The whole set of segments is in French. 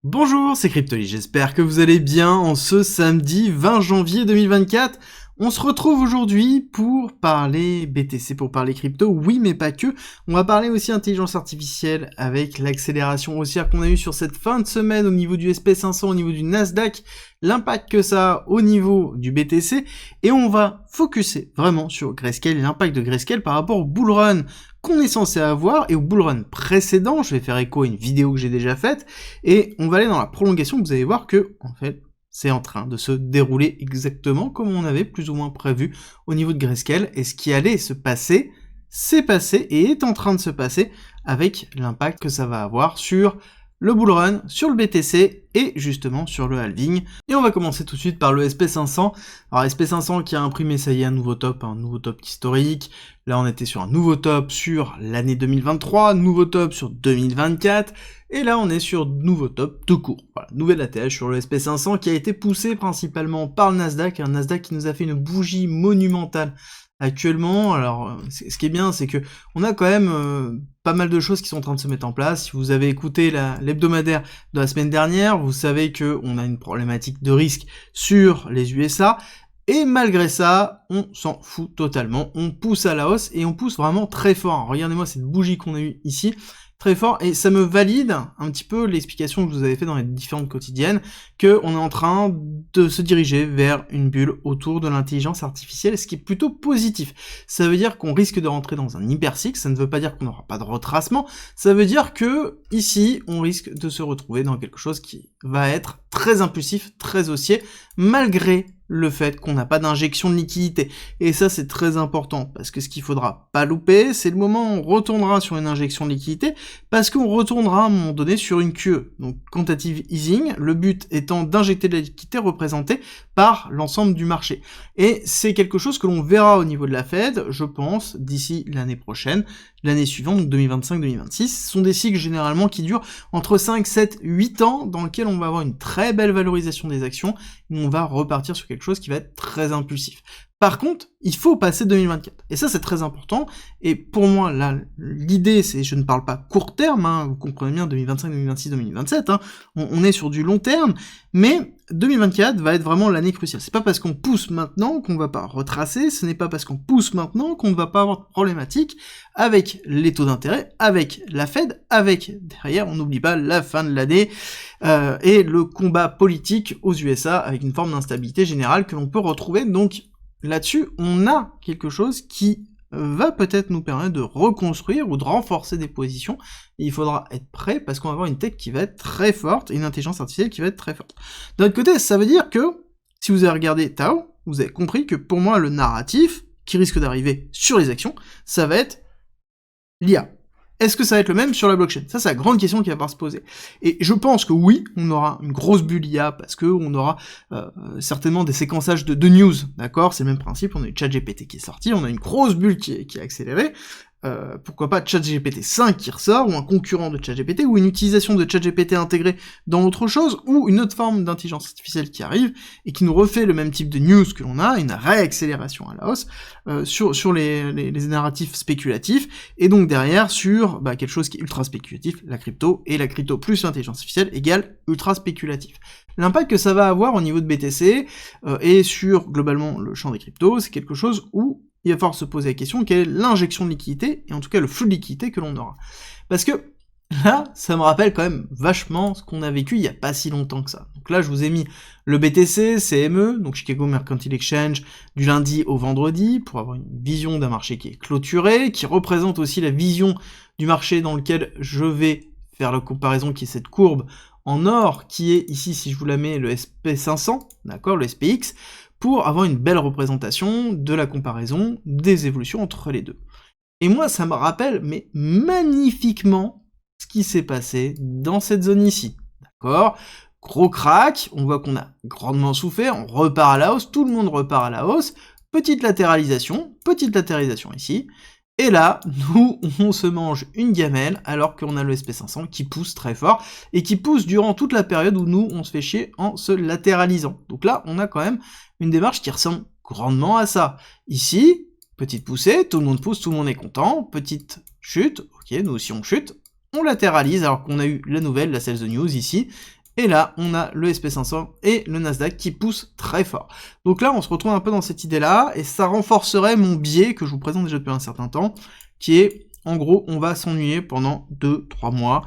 Bonjour, c'est Cryptoly, j'espère que vous allez bien en ce samedi 20 janvier 2024. On se retrouve aujourd'hui pour parler BTC, pour parler crypto, oui mais pas que. On va parler aussi intelligence artificielle avec l'accélération haussière qu'on a eue sur cette fin de semaine au niveau du SP500, au niveau du Nasdaq, l'impact que ça a au niveau du BTC, et on va focuser vraiment sur Grayscale et l'impact de Grayscale par rapport au bull run qu'on est censé avoir et au bull run précédent. Je vais faire écho à une vidéo que j'ai déjà faite, et on va aller dans la prolongation. Vous allez voir que, en fait, c'est en train de se dérouler exactement comme on avait plus ou moins prévu au niveau de Grayscale, et ce qui allait se passer, s'est passé et est en train de se passer avec l'impact que ça va avoir sur le bull run, sur le BTC et justement sur le halving. Et on va commencer tout de suite par le SP500. Alors SP500 qui a imprimé, ça y est, un nouveau top historique. Là on était sur un nouveau top sur l'année 2023, nouveau top sur 2024, et là on est sur nouveau top tout court. Voilà, nouvelle ATH sur le SP500 qui a été poussé principalement par le Nasdaq, un Nasdaq qui nous a fait une bougie monumentale actuellement. Alors, ce qui est bien, c'est que on a quand même pas mal de choses qui sont en train de se mettre en place. Si vous avez écouté l'hebdomadaire de la semaine dernière, vous savez que on a une problématique de risque sur les USA. Et malgré ça, on s'en fout totalement. On pousse à la hausse et on pousse vraiment très fort. Regardez-moi cette bougie qu'on a eue ici. Très fort, et ça me valide un petit peu l'explication que je vous avais fait dans les différentes quotidiennes, que on est en train de se diriger vers une bulle autour de l'intelligence artificielle, ce qui est plutôt positif. Ça veut dire qu'on risque de rentrer dans un hypercycle, ça ne veut pas dire qu'on n'aura pas de retracement, ça veut dire que, ici, on risque de se retrouver dans quelque chose qui va être très impulsif, très haussier, malgré le fait qu'on n'a pas d'injection de liquidité. Et ça, c'est très important, parce que ce qu'il faudra pas louper, c'est le moment où on retournera sur une injection de liquidité, parce qu'on retournera à un moment donné sur une QE. Donc, quantitative easing, le but étant d'injecter de la liquidité représentée par l'ensemble du marché. Et c'est quelque chose que l'on verra au niveau de la Fed, je pense, d'ici l'année prochaine, l'année suivante, donc 2025-2026. Ce sont des cycles généralement qui durent entre 5, 7, 8 ans, dans lesquels on va avoir une très belle valorisation des actions, et on va repartir sur quelque chose qui va être très impulsif. Par contre, il faut passer 2024. Et ça, c'est très important. Et pour moi, là, l'idée, c'est, je ne parle pas court terme, hein, vous comprenez bien, 2025, 2026, 2027, hein, on est sur du long terme, mais 2024 va être vraiment l'année cruciale. C'est pas parce qu'on pousse maintenant qu'on va pas retracer, ce n'est pas parce qu'on pousse maintenant qu'on ne va pas avoir de problématique avec les taux d'intérêt, avec la Fed, avec, derrière, on n'oublie pas, la fin de l'année, et le combat politique aux USA, avec une forme d'instabilité générale que l'on peut retrouver. Donc, là-dessus, on a quelque chose qui va peut-être nous permettre de reconstruire ou de renforcer des positions, et il faudra être prêt parce qu'on va avoir une tech qui va être très forte et une intelligence artificielle qui va être très forte. D'un autre côté, ça veut dire que, si vous avez regardé Tao, vous avez compris que pour moi, le narratif qui risque d'arriver sur les actions, ça va être l'IA. Est-ce que ça va être le même sur la blockchain? Ça, c'est la grande question qui va devoir se poser. Et je pense que oui, on aura une grosse bulle IA, parce que on aura certainement des séquençages de news, d'accord? C'est le même principe, on a eu ChatGPT qui est sorti, on a une grosse bulle qui a accéléré, pourquoi pas ChatGPT 5 qui ressort, ou un concurrent de ChatGPT, ou une utilisation de ChatGPT intégrée dans autre chose, ou une autre forme d'intelligence artificielle qui arrive, et qui nous refait le même type de news que l'on a, une réaccélération à la hausse, sur les narratifs spéculatifs, et donc derrière sur quelque chose qui est ultra spéculatif, la crypto, et la crypto plus l'intelligence artificielle égale ultra spéculatif. L'impact que ça va avoir au niveau de BTC, et sur globalement le champ des cryptos, c'est quelque chose où il va falloir se poser la question, quelle est l'injection de liquidité, et en tout cas le flux de liquidité que l'on aura. Parce que, là, ça me rappelle quand même vachement ce qu'on a vécu il y a pas si longtemps que ça. Donc là, je vous ai mis le BTC, CME, donc Chicago Mercantile Exchange, du lundi au vendredi, pour avoir une vision d'un marché qui est clôturé, qui représente aussi la vision du marché dans lequel je vais faire la comparaison, qui est cette courbe en or, qui est ici, si je vous la mets, le SP500, d'accord, le SPX, pour avoir une belle représentation de la comparaison des évolutions entre les deux. Et moi, ça me rappelle, mais magnifiquement, ce qui s'est passé dans cette zone ici, d'accord? Gros crack, on voit qu'on a grandement souffert, on repart à la hausse, tout le monde repart à la hausse, petite latéralisation ici, et là, nous, on se mange une gamelle, alors qu'on a le SP500 qui pousse très fort, et qui pousse durant toute la période où nous, on se fait chier en se latéralisant. Donc là, on a quand même une démarche qui ressemble grandement à ça. Ici, petite poussée, tout le monde pousse, tout le monde est content, petite chute, ok, nous aussi on chute, on latéralise, alors qu'on a eu la nouvelle, la sales news ici, Et là, on a le SP500 et le Nasdaq qui poussent très fort. Donc là, on se retrouve un peu dans cette idée-là, et ça renforcerait mon biais que je vous présente déjà depuis un certain temps, qui est, en gros, on va s'ennuyer pendant 2-3 mois,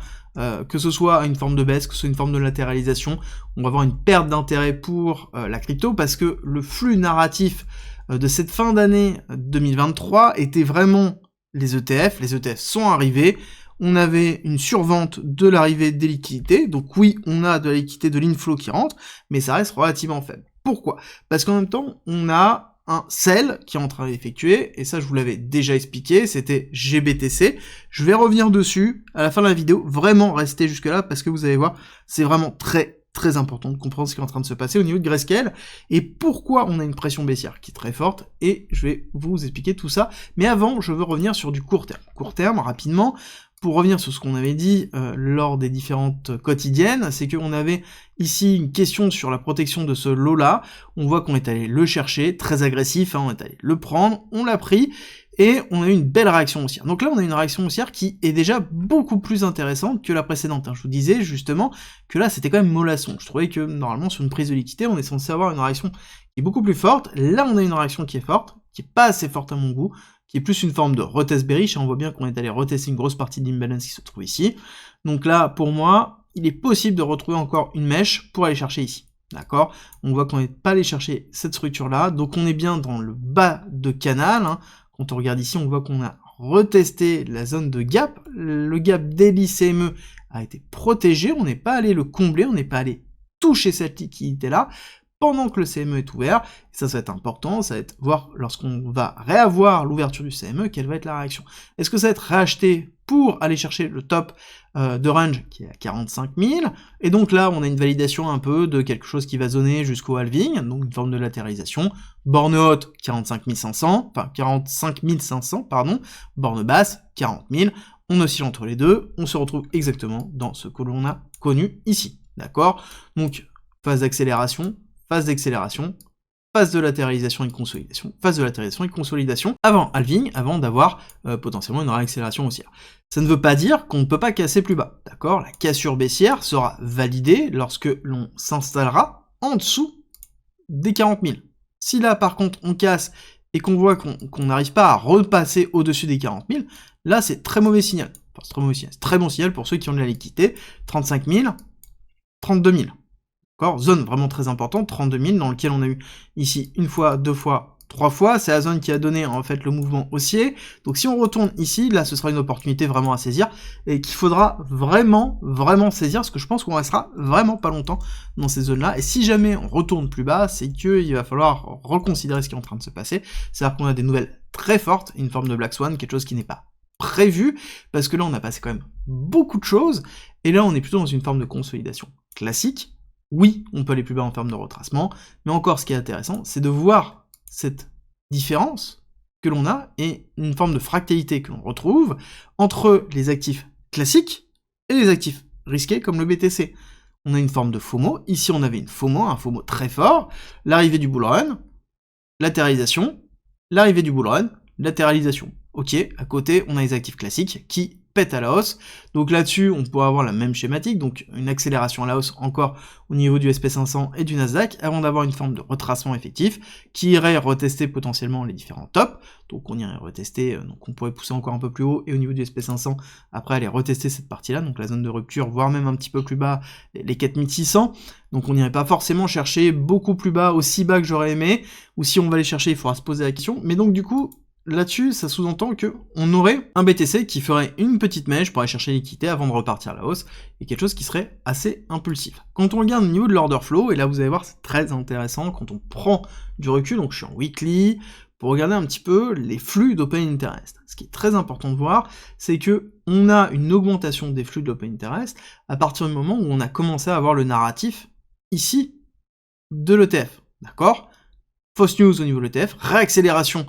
que ce soit une forme de baisse, que ce soit une forme de latéralisation, on va avoir une perte d'intérêt pour la crypto, parce que le flux narratif de cette fin d'année 2023 était vraiment les ETF sont arrivés, on avait une survente de l'arrivée des liquidités, donc oui, on a de la liquidité, de l'inflow qui rentre, mais ça reste relativement faible. Pourquoi? Parce qu'en même temps, on a un sell qui est en train d'effectuer, et ça je vous l'avais déjà expliqué, c'était GBTC, je vais revenir dessus à la fin de la vidéo, vraiment restez jusque là, parce que vous allez voir, c'est vraiment très important de comprendre ce qui est en train de se passer au niveau de Grayscale, et pourquoi on a une pression baissière qui est très forte, et je vais vous expliquer tout ça, mais avant, je veux revenir sur du court terme. Court terme, rapidement, pour revenir sur ce qu'on avait dit lors des différentes quotidiennes, c'est qu'on avait ici une question sur la protection de ce lot-là, on voit qu'on est allé le chercher, très agressif, hein, on est allé le prendre, on l'a pris, et on a eu une belle réaction haussière. Donc là, on a une réaction haussière qui est déjà beaucoup plus intéressante que la précédente. Hein. Je vous disais justement que là, c'était quand même mollasson. Je trouvais que normalement, sur une prise de liquidité, on est censé avoir une réaction qui est beaucoup plus forte. Là, on a une réaction qui est forte, qui est pas assez forte à mon goût, qui est plus une forme de retest bearish, et on voit bien qu'on est allé retester une grosse partie de l'imbalance qui se trouve ici. Donc là, pour moi, il est possible de retrouver encore une mèche pour aller chercher ici. D'accord? On voit qu'on n'est pas allé chercher cette structure-là, donc on est bien dans le bas de canal. Hein. Quand on regarde ici, on voit qu'on a retesté la zone de gap. Le gap daily CME a été protégé, on n'est pas allé le combler, on n'est pas allé toucher cette liquidité-là, pendant que le CME est ouvert, et ça va être important, ça va être voir lorsqu'on va réavoir l'ouverture du CME, quelle va être la réaction. Est-ce que ça va être racheté pour aller chercher le top de range qui est à 45 000, et donc là on a une validation un peu de quelque chose qui va zoner jusqu'au halving, donc une forme de latéralisation, borne haute 45 500, pardon, borne basse 40 000, on oscille entre les deux, on se retrouve exactement dans ce que l'on a connu ici, d'accord? Donc phase d'accélération, phase d'accélération, phase de latéralisation et de consolidation, phase de latéralisation et de consolidation, avant halving, avant d'avoir potentiellement une réaccélération haussière. Ça ne veut pas dire qu'on ne peut pas casser plus bas, d'accord? La cassure baissière sera validée lorsque l'on s'installera en dessous des 40 000. Si là, par contre, on casse et qu'on voit qu'on n'arrive pas à repasser au-dessus des 40 000, là, c'est très mauvais signal. Enfin, c'est très mauvais signal. C'est très bon signal pour ceux qui ont de la liquidité. 35 000, 32 000. Zone vraiment très importante, 32 000, dans lequel on a eu ici une fois, deux fois, trois fois, c'est la zone qui a donné en fait le mouvement haussier, donc si on retourne ici, là ce sera une opportunité vraiment à saisir, et qu'il faudra vraiment saisir, parce que je pense qu'on restera vraiment pas longtemps dans ces zones-là, et si jamais on retourne plus bas, c'est qu'il va falloir reconsidérer ce qui est en train de se passer, c'est-à-dire qu'on a des nouvelles très fortes, une forme de Black Swan, quelque chose qui n'est pas prévu, parce que là on a passé quand même beaucoup de choses, et là on est plutôt dans une forme de consolidation classique. Oui, on peut aller plus bas en termes de retracement, mais encore ce qui est intéressant, c'est de voir cette différence que l'on a et une forme de fractalité que l'on retrouve entre les actifs classiques et les actifs risqués comme le BTC. On a une forme de FOMO, ici on avait une FOMO, un FOMO très fort, l'arrivée du bull run, latéralisation, l'arrivée du bull run, latéralisation. Ok, à côté on a les actifs classiques qui pète à la hausse, donc là-dessus on pourrait avoir la même schématique, donc une accélération à la hausse encore au niveau du SP500 et du Nasdaq, avant d'avoir une forme de retracement effectif, qui irait retester potentiellement les différents tops, donc on irait retester, donc on pourrait pousser encore un peu plus haut, et au niveau du SP500, après aller retester cette partie-là, donc la zone de rupture, voire même un petit peu plus bas, les 4600, donc on n'irait pas forcément chercher beaucoup plus bas, aussi bas que j'aurais aimé, ou si on va les chercher, il faudra se poser la question, mais donc du coup, là-dessus, ça sous-entend que on aurait un BTC qui ferait une petite mèche pour aller chercher l'équité avant de repartir à la hausse, et quelque chose qui serait assez impulsif. Quand on regarde au niveau de l'order flow, et là vous allez voir c'est très intéressant quand on prend du recul, donc je suis en weekly, pour regarder un petit peu les flux d'open interest. Ce qui est très important de voir, c'est que on a une augmentation des flux de l'open interest à partir du moment où on a commencé à avoir le narratif ici de l'ETF, d'accord? Fausse news au niveau de l'ETF, réaccélération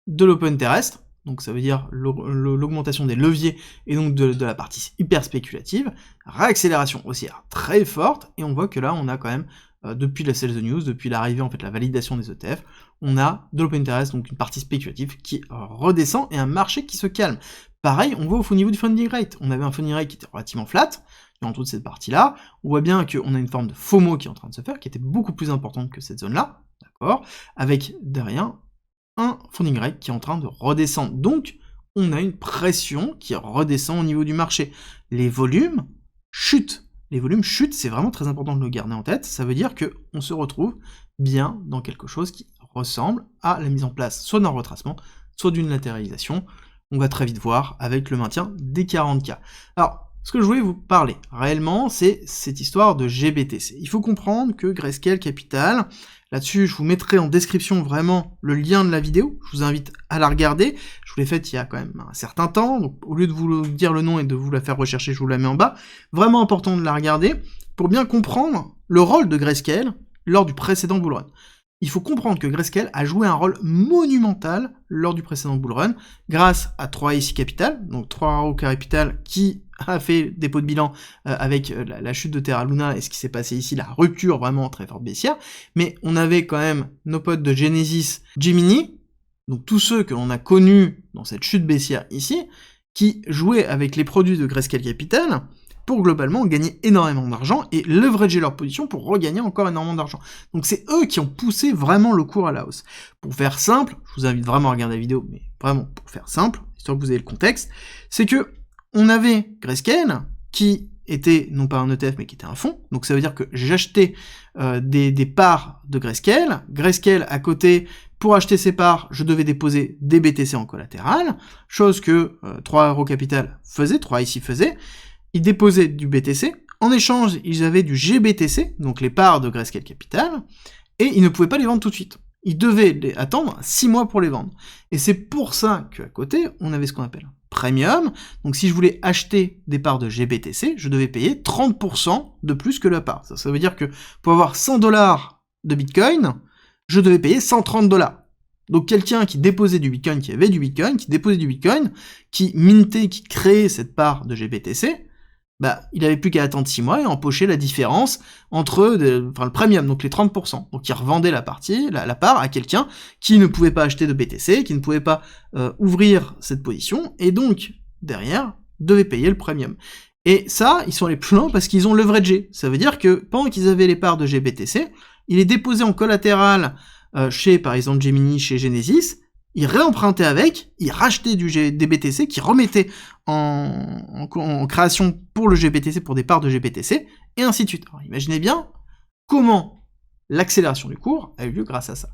de l'open terrestre, donc ça veut dire l'augmentation des leviers et donc de la partie hyper spéculative, réaccélération haussière très forte, et on voit que là on a quand même, depuis la sell the news, depuis l'arrivée en fait la validation des ETF, on a de l'open terrestre, donc une partie spéculative qui redescend et un marché qui se calme. Pareil, on voit au niveau du funding rate, on avait un funding rate qui était relativement flat, durant toute cette partie-là, on voit bien qu'on a une forme de FOMO qui est en train de se faire, qui était beaucoup plus importante que cette zone-là, d'accord, avec derrière un funding rate qui est en train de redescendre. Donc, on a une pression qui redescend au niveau du marché. Les volumes chutent. Les volumes chutent, c'est vraiment très important de le garder en tête. Ça veut dire qu'on se retrouve bien dans quelque chose qui ressemble à la mise en place soit d'un retracement, soit d'une latéralisation. On va très vite voir avec le maintien des 40K. Alors, ce que je voulais vous parler réellement, c'est cette histoire de GBTC. Il faut comprendre que Grayscale Capital, là-dessus, je vous mettrai en description vraiment le lien de la vidéo. Je vous invite à la regarder. Je vous l'ai faite il y a quand même un certain temps. Donc, au lieu de vous dire le nom et de vous la faire rechercher, je vous la mets en bas. Vraiment important de la regarder pour bien comprendre le rôle de Grayscale lors du précédent bull run. Il faut comprendre que Grayscale a joué un rôle monumental lors du précédent bull run, grâce à 3AC Capital, donc 3RO Capital, qui a fait dépôt de bilan avec la chute de Terra Luna et ce qui s'est passé ici, la rupture vraiment très forte baissière, mais on avait quand même nos potes de Genesis, Gemini, donc tous ceux que l'on a connus dans cette chute baissière ici, qui jouaient avec les produits de Grayscale Capital, pour globalement gagner énormément d'argent et leverager leur position pour regagner encore énormément d'argent. Donc c'est eux qui ont poussé vraiment le cours à la hausse. Pour faire simple, je vous invite vraiment à regarder la vidéo, mais vraiment pour faire simple, histoire que vous ayez le contexte, c'est que on avait Grayscale qui était non pas un ETF mais qui était un fonds, donc ça veut dire que j'achetais des parts de Grayscale, Grayscale à côté, pour acheter ces parts, je devais déposer des BTC en collatéral, chose que 3RO Capital faisait, 3IC faisait. Ils déposaient du BTC, en échange, ils avaient du GBTC, donc les parts de Grayscale Capital, et ils ne pouvaient pas les vendre tout de suite. Ils devaient attendre 6 mois pour les vendre. Et c'est pour ça qu'à côté, on avait ce qu'on appelle un premium. Donc si je voulais acheter des parts de GBTC, je devais payer 30% de plus que la part. Ça veut dire que pour avoir 100 $ de Bitcoin, je devais payer 130 $. Donc quelqu'un qui déposait du Bitcoin, qui avait du Bitcoin, qui déposait du Bitcoin, qui mintait, qui créait cette part de GBTC, bah, il avait plus qu'à attendre 6 mois et empocher la différence entre le premium, donc les 30%. Donc il revendait la part à quelqu'un qui ne pouvait pas acheter de BTC, qui ne pouvait pas ouvrir cette position, et donc, derrière, devait payer le premium. Et ça, ils sont allés plus loin parce qu'ils ont leveragé. Ça veut dire que pendant qu'ils avaient les parts de GBTC, ils les déposaient en collatéral chez, par exemple, Gemini, chez Genesis, ils réempruntaient avec, ils rachetaient des BTC, qu'ils remettaient en création pour le GBTC, pour des parts de GBTC, et ainsi de suite. Alors imaginez bien comment l'accélération du cours a eu lieu grâce à ça.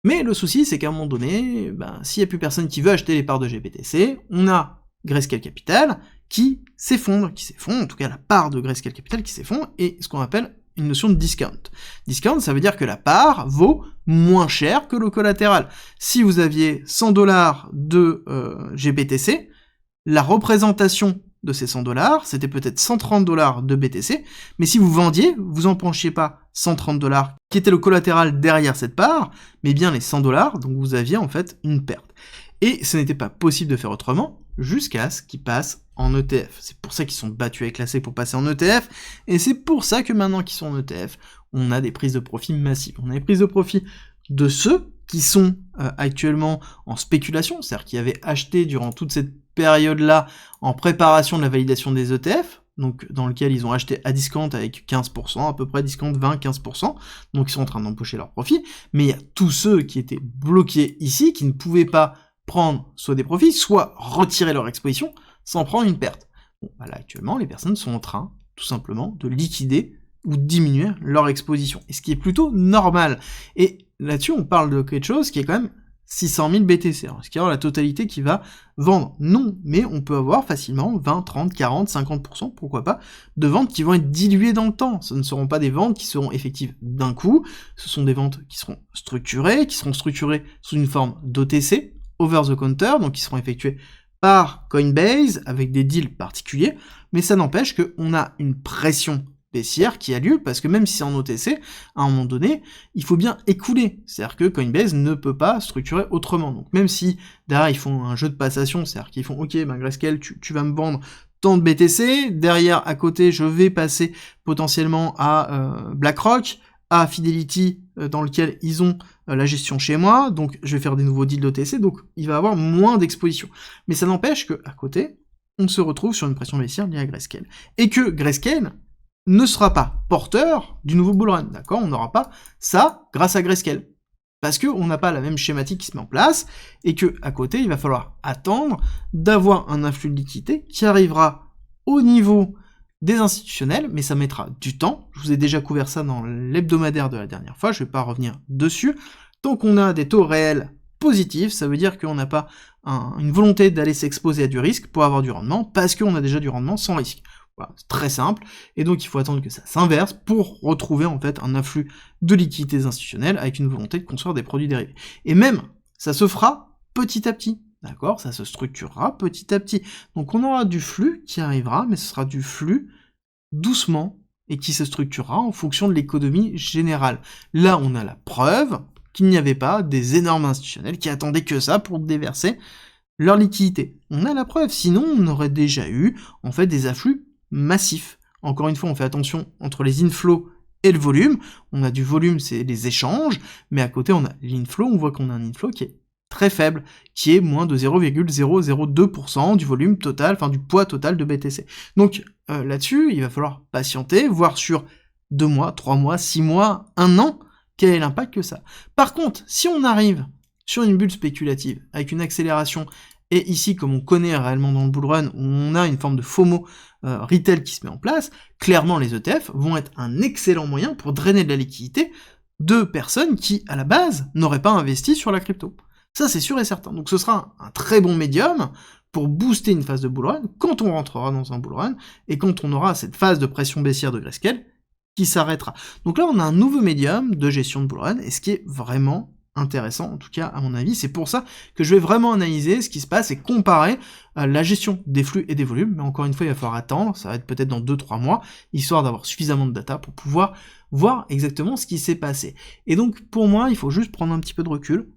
Mais le souci, c'est qu'à un moment donné, s'il n'y a plus personne qui veut acheter les parts de GBTC, on a Grayscale Capital qui s'effondre, en tout cas la part de Grayscale Capital qui s'effondre, et ce qu'on appelle une notion de discount. Discount, ça veut dire que la part vaut moins cher que le collatéral. Si vous aviez 100 $ de GBTC, la représentation de ces 100 $, c'était peut-être 130 $ de BTC, mais si vous vendiez, vous empenchiez pas 130 $ qui était le collatéral derrière cette part, mais bien les 100 $, donc vous aviez en fait une perte. Et ce n'était pas possible de faire autrement, jusqu'à ce qu'ils passent en ETF. C'est pour ça qu'ils sont battus avec la SEC pour passer en ETF, et c'est pour ça que maintenant qu'ils sont en ETF, on a des prises de profit massives. On a des prises de profit de ceux qui sont actuellement en spéculation, c'est-à-dire qui avaient acheté durant toute cette période-là en préparation de la validation des ETF, donc dans lequel ils ont acheté à discount avec 15%, à peu près discount 20-15%, donc ils sont en train d'empocher leurs profits, mais il y a tous ceux qui étaient bloqués ici, qui ne pouvaient pas prendre soit des profits, soit retirer leur exposition sans prendre une perte. Bon, là actuellement, les personnes sont en train, tout simplement, de liquider ou diminuer leur exposition, et ce qui est plutôt normal. Et là-dessus, on parle de quelque chose qui est quand même 600 000 BTC. Alors, est-ce qu'il y aura la totalité qui va vendre? Non, mais on peut avoir facilement 20, 30, 40, 50%, pourquoi pas, de ventes qui vont être diluées dans le temps. Ce ne seront pas des ventes qui seront effectives d'un coup, ce sont des ventes qui seront structurées sous une forme d'OTC, over the counter, donc qui seront effectuées par Coinbase, avec des deals particuliers, mais ça n'empêche qu'on a une pression baissière qui a lieu, parce que même si c'est en OTC, à un moment donné, il faut bien écouler. C'est-à-dire que Coinbase ne peut pas structurer autrement. Donc même si derrière ils font un jeu de passation, c'est-à-dire qu'ils font « Ok, Grayscale, tu vas me vendre tant de BTC, derrière, à côté, je vais passer potentiellement à BlackRock, à Fidelity, dans lequel ils ont la gestion chez moi, donc je vais faire des nouveaux deals d'OTC, donc il va avoir moins d'exposition. Mais ça n'empêche qu'à côté, on se retrouve sur une pression baissière liée à Grayscale. Et que Grayscale ne sera pas porteur du nouveau bull run, d'accord? On n'aura pas ça grâce à Grayscale. Parce qu'on n'a pas la même schématique qui se met en place, et que à côté, il va falloir attendre d'avoir un influx de liquidité qui arrivera au niveau des institutionnels, mais ça mettra du temps. Je vous ai déjà couvert ça dans l'hebdomadaire de la dernière fois, je ne vais pas revenir dessus. Tant qu'on a des taux réels positifs, ça veut dire qu'on n'a pas une volonté d'aller s'exposer à du risque pour avoir du rendement, parce qu'on a déjà du rendement sans risque. Voilà, c'est très simple, et donc il faut attendre que ça s'inverse pour retrouver en fait un afflux de liquidités institutionnelles avec une volonté de construire des produits dérivés. Et même, ça se fera petit à petit, d'accord? Ça se structurera petit à petit. Donc on aura du flux qui arrivera, mais ce sera du flux doucement, et qui se structurera en fonction de l'économie générale. Là, on a la preuve qu'il n'y avait pas des énormes institutionnels qui attendaient que ça pour déverser leur liquidité. On a la preuve, sinon on aurait déjà eu en fait des afflux massif. Encore une fois, on fait attention entre les inflows et le volume. On a du volume, c'est les échanges, mais à côté, on a l'inflow, on voit qu'on a un inflow qui est très faible, qui est moins de 0,002% du volume total, enfin du poids total de BTC. Donc là-dessus, il va falloir patienter, voir sur 2 mois, 3 mois, 6 mois, 1 an, quel est l'impact que ça. Par contre, si on arrive sur une bulle spéculative, avec une accélération, et ici, comme on connaît réellement dans le bull run, où on a une forme de FOMO retail qui se met en place, clairement les ETF vont être un excellent moyen pour drainer de la liquidité de personnes qui, à la base, n'auraient pas investi sur la crypto. Ça, c'est sûr et certain. Donc ce sera un très bon médium pour booster une phase de bull run quand on rentrera dans un bull run, et quand on aura cette phase de pression baissière de Grayscale qui s'arrêtera. Donc là, on a un nouveau médium de gestion de bull run, et ce qui est vraiment intéressant, en tout cas à mon avis, c'est pour ça que je vais vraiment analyser ce qui se passe et comparer la gestion des flux et des volumes, mais encore une fois il va falloir attendre, ça va être peut-être dans 2-3 mois, histoire d'avoir suffisamment de data pour pouvoir voir exactement ce qui s'est passé. Et donc pour moi, il faut juste prendre un petit peu de recul.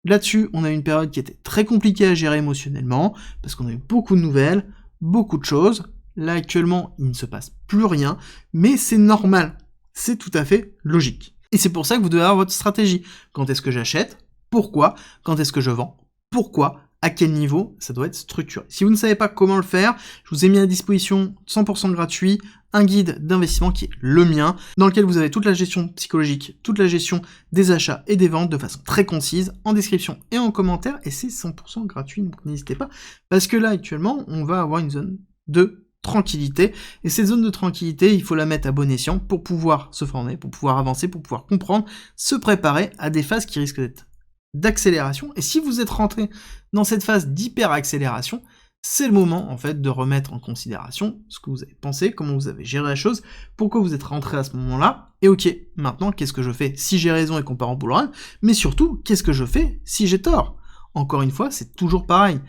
Là-dessus, on a eu une période qui était très compliquée à gérer émotionnellement, parce qu'on a eu beaucoup de nouvelles, beaucoup de choses. Là actuellement, il ne se passe plus rien, mais c'est normal, c'est tout à fait logique. Et c'est pour ça que vous devez avoir votre stratégie. Quand est-ce que j'achète? Pourquoi? Quand est-ce que je vends? Pourquoi? À quel niveau? Ça doit être structuré. Si vous ne savez pas comment le faire, je vous ai mis à disposition 100% gratuit un guide d'investissement qui est le mien, dans lequel vous avez toute la gestion psychologique, toute la gestion des achats et des ventes de façon très concise, en description et en commentaire, et c'est 100% gratuit, donc n'hésitez pas, parce que là actuellement, on va avoir une zone de tranquillité, et cette zone de tranquillité, il faut la mettre à bon escient pour pouvoir se former, pour pouvoir avancer, pour pouvoir comprendre, se préparer à des phases qui risquent d'être d'accélération, et si vous êtes rentré dans cette phase d'hyper-accélération, c'est le moment en fait de remettre en considération ce que vous avez pensé, comment vous avez géré la chose, pourquoi vous êtes rentré à ce moment-là, et ok, maintenant qu'est-ce que je fais si j'ai raison et qu'on part en bull run, mais surtout, qu'est-ce que je fais si j'ai tort? Encore une fois, c'est toujours pareil.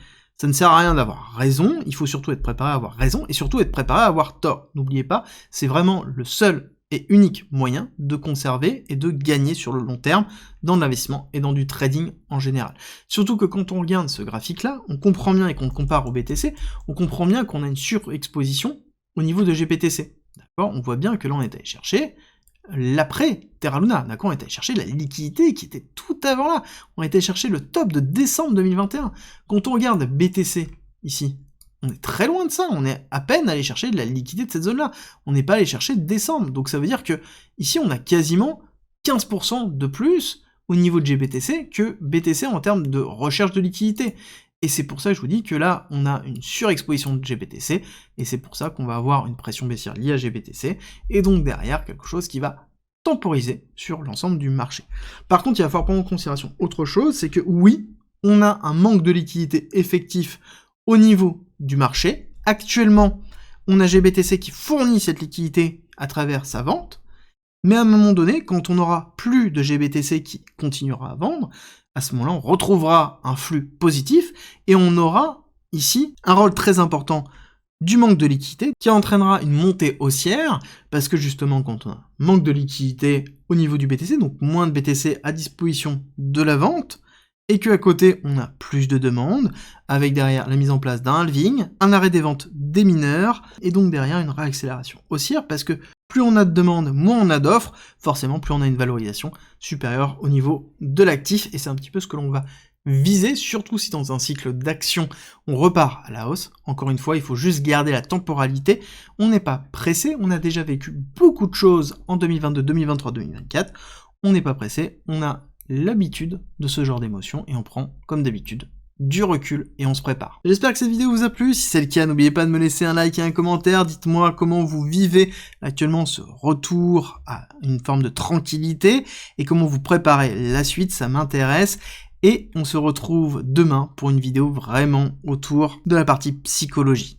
Ça ne sert à rien d'avoir raison, il faut surtout être préparé à avoir raison, et surtout être préparé à avoir tort. N'oubliez pas, c'est vraiment le seul et unique moyen de conserver et de gagner sur le long terme dans l'investissement et dans du trading en général. Surtout que quand on regarde ce graphique-là, on comprend bien, et qu'on le compare au BTC, on comprend bien qu'on a une surexposition au niveau de GBTC. D'accord? On voit bien que là on est allé chercher l'après Terra Luna, d'accord? On était allé chercher la liquidité qui était tout avant là. On était allé chercher le top de décembre 2021. Quand on regarde BTC, ici, on est très loin de ça. On est à peine allé chercher de la liquidité de cette zone-là. On n'est pas allé chercher de décembre. Donc ça veut dire que ici, on a quasiment 15% de plus au niveau de GBTC que BTC en termes de recherche de liquidité. Et c'est pour ça que je vous dis que là, on a une surexposition de GBTC, et c'est pour ça qu'on va avoir une pression baissière liée à GBTC, et donc derrière, quelque chose qui va temporiser sur l'ensemble du marché. Par contre, il va falloir prendre en considération autre chose, c'est que oui, on a un manque de liquidité effectif au niveau du marché. Actuellement, on a GBTC qui fournit cette liquidité à travers sa vente, mais à un moment donné, quand on aura plus de GBTC qui continuera à vendre, à ce moment-là, on retrouvera un flux positif, et on aura ici un rôle très important du manque de liquidité, qui entraînera une montée haussière, parce que justement, quand on a un manque de liquidité au niveau du BTC, donc moins de BTC à disposition de la vente, et qu'à côté, on a plus de demandes, avec derrière la mise en place d'un halving, un arrêt des ventes des mineurs, et donc derrière une réaccélération haussière, parce que plus on a de demandes, moins on a d'offres, forcément plus on a une valorisation supérieure au niveau de l'actif, et c'est un petit peu ce que l'on va viser, surtout si dans un cycle d'action, on repart à la hausse. Encore une fois, il faut juste garder la temporalité. On n'est pas pressé, on a déjà vécu beaucoup de choses en 2022, 2023, 2024. On n'est pas pressé, on a l'habitude de ce genre d'émotions et on prend, comme d'habitude, du recul et on se prépare. J'espère que cette vidéo vous a plu. Si c'est le cas, n'oubliez pas de me laisser un like et un commentaire. Dites-moi comment vous vivez actuellement ce retour à une forme de tranquillité et comment vous préparez la suite, ça m'intéresse. Et on se retrouve demain pour une vidéo vraiment autour de la partie psychologie.